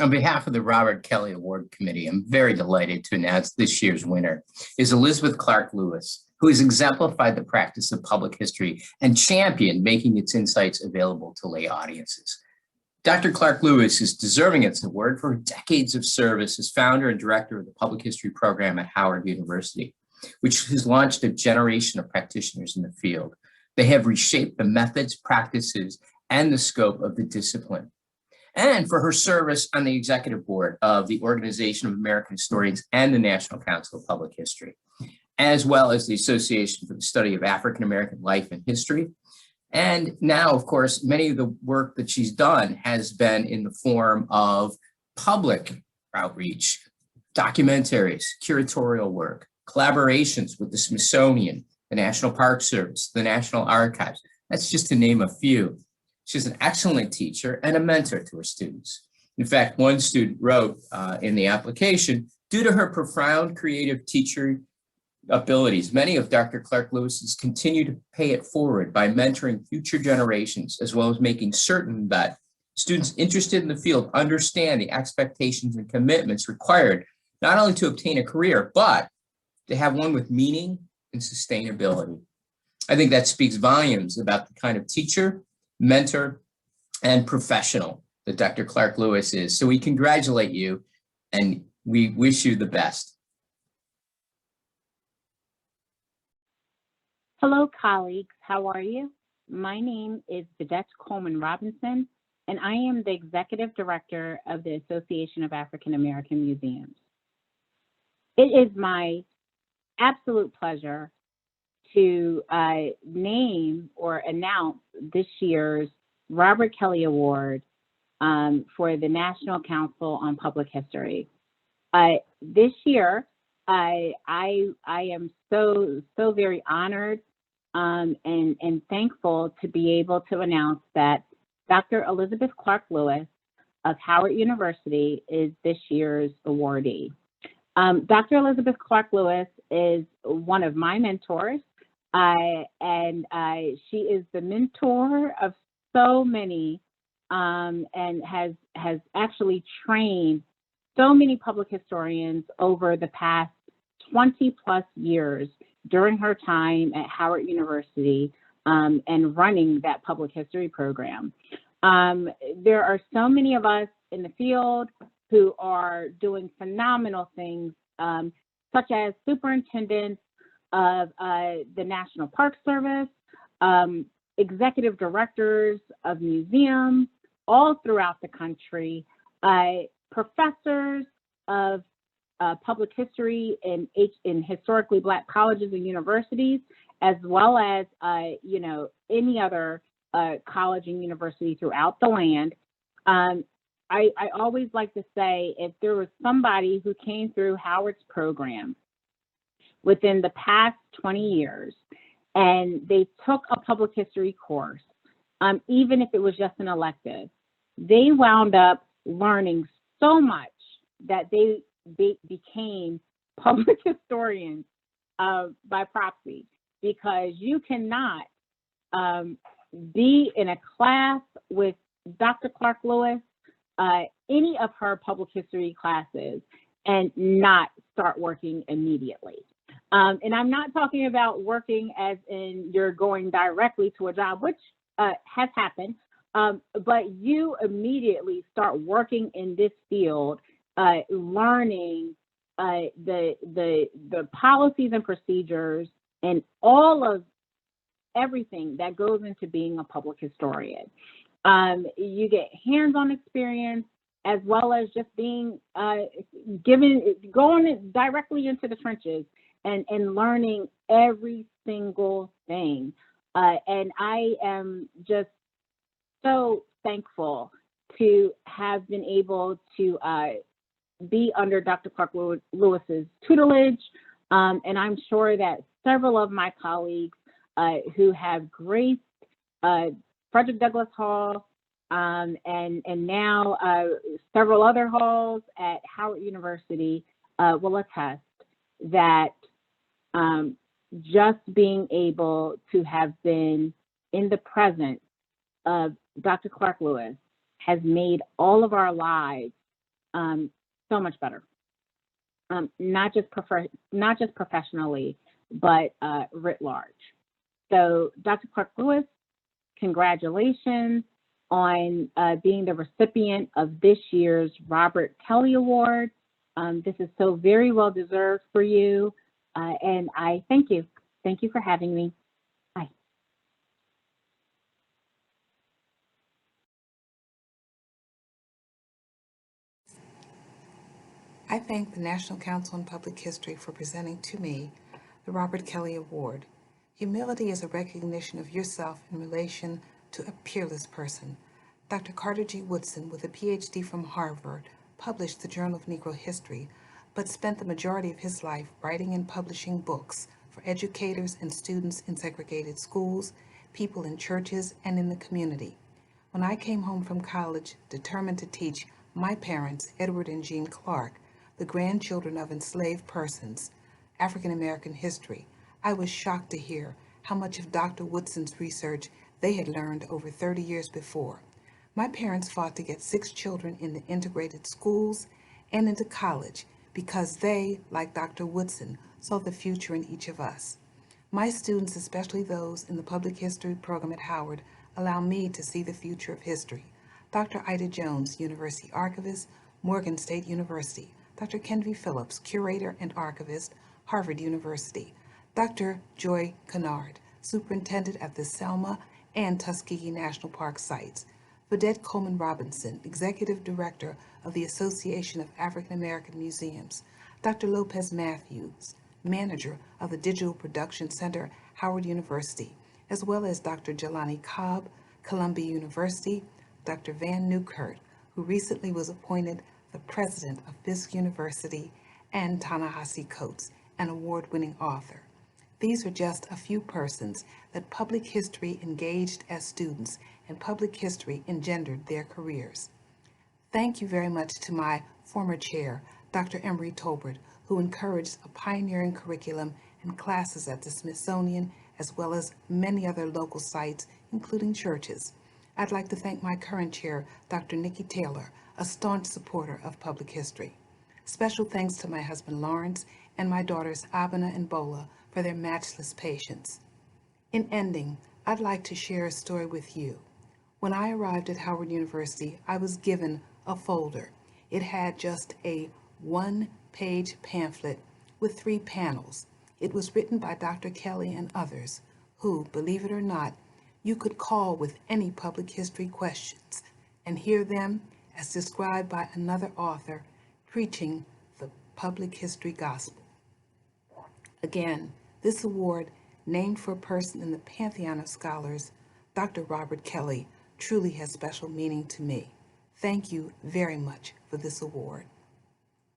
On behalf of the Robert Kelley Award Committee, I'm very delighted to announce this year's winner is Elizabeth Clark Lewis, who has exemplified the practice of public history and championed making its insights available to lay audiences. Dr. Clark Lewis is deserving of this award for decades of service as founder and director of the public history program at Howard University, which has launched a generation of practitioners in the field. They have reshaped the methods, practices, and the scope of the discipline, and for her service on the executive board of the Organization of American Historians and the National Council of Public History, as well as the Association for the Study of African American Life and History. And now, of course, many of the work that she's done has been in the form of public outreach, documentaries, curatorial work, collaborations with the Smithsonian, the National Park Service, the National Archives. That's just to name a few. She's an excellent teacher and a mentor to her students. In fact, one student wrote in the application, due to her profound creative teacher abilities, many of Dr. Clark Lewis's continue to pay it forward by mentoring future generations, as well as making certain that students interested in the field understand the expectations and commitments required, not only to obtain a career, but to have one with meaning and sustainability. I think that speaks volumes about the kind of teacher, mentor, and professional that Dr. Clark Lewis is. So we congratulate you and we wish you the best. Hello, colleagues. How are you? My name is Vidette Coleman Robinson, and I am the Executive Director of the Association of African American Museums. It is my absolute pleasure to name or announce this year's Robert Kelley Award for the National Council on Public History. This year, I am so very honored and thankful to be able to announce that Dr. Elizabeth Clark Lewis of Howard University is this year's awardee. Dr. Elizabeth Clark Lewis is one of my mentors. And she is the mentor of so many and has actually trained so many public historians over the past 20 plus years during her time at Howard University and running that public history program. There are so many of us in the field who are doing phenomenal things, such as superintendents of the National Park Service, executive directors of museums all throughout the country, professors of public history in historically Black colleges and universities, as well as any other college and university throughout the land. I always like to say, if there was somebody who came through Howard's program within the past 20 years, and they took a public history course, even if it was just an elective, they wound up learning so much that they became public historians by proxy, because you cannot be in a class with Dr. Clark Lewis, any of her public history classes, and not start working immediately. And I'm not talking about working as in you're going directly to a job, which has happened, but you immediately start working in this field, learning the policies and procedures and all of everything that goes into being a public historian. You get hands-on experience, as well as just being going directly into the trenches and learning every single thing. And I am just so thankful to have been able to be under Dr. Clark Lewis's tutelage. And I'm sure that several of my colleagues who have graced Frederick Douglass Hall and now several other halls at Howard University will attest that just being able to have been in the presence of Dr. Clark Lewis has made all of our lives so much better. Not just professionally, but writ large. So Dr. Clark Lewis, congratulations on being the recipient of this year's Robert Kelley Award. This is so very well deserved for you. And I thank you. Thank you for having me. Bye. I thank the National Council on Public History for presenting to me the Robert Kelley Award. Humility is a recognition of yourself in relation to a peerless person. Dr. Carter G. Woodson, with a PhD from Harvard, published the Journal of Negro History, but spent the majority of his life writing and publishing books for educators and students in segregated schools, people in churches, and in the community. When I came home from college, determined to teach my parents, Edward and Jean Clark, the grandchildren of enslaved persons, African American history, I was shocked to hear how much of Dr. Woodson's research they had learned over 30 years before. My parents fought to get 6 children into integrated schools and into college because they, like Dr. Woodson, saw the future in each of us. My students, especially those in the public history program at Howard, allow me to see the future of history. Dr. Ida Jones, University Archivist, Morgan State University. Dr. Kenvy Phillips, Curator and Archivist, Harvard University. Dr. Joy Kennard, Superintendent at the Selma and Tuskegee National Park sites. Vedette Coleman Robinson, Executive Director of the Association of African American Museums. Dr. Lopez Matthews, Manager of the Digital Production Center, Howard University, as well as Dr. Jelani Cobb, Columbia University, Dr. Van Newkirk, who recently was appointed the President of Fisk University, and Ta-Nehisi Coates, an award-winning author. These are just a few persons that public history engaged as students and public history engendered their careers. Thank you very much to my former chair, Dr. Emery Tolbert, who encouraged a pioneering curriculum and classes at the Smithsonian, as well as many other local sites, including churches. I'd like to thank my current chair, Dr. Nikki Taylor, a staunch supporter of public history. Special thanks to my husband Lawrence and my daughters Abena and Bola for their matchless patience. In ending, I'd like to share a story with you. When I arrived at Howard University, I was given a folder. It had just a one-page pamphlet with 3 panels. It was written by Dr. Kelley and others who, believe it or not, you could call with any public history questions and hear them as described by another author preaching the public history gospel. Again, this award, named for a person in the pantheon of scholars, Dr. Robert Kelley, truly has special meaning to me. Thank you very much for this award.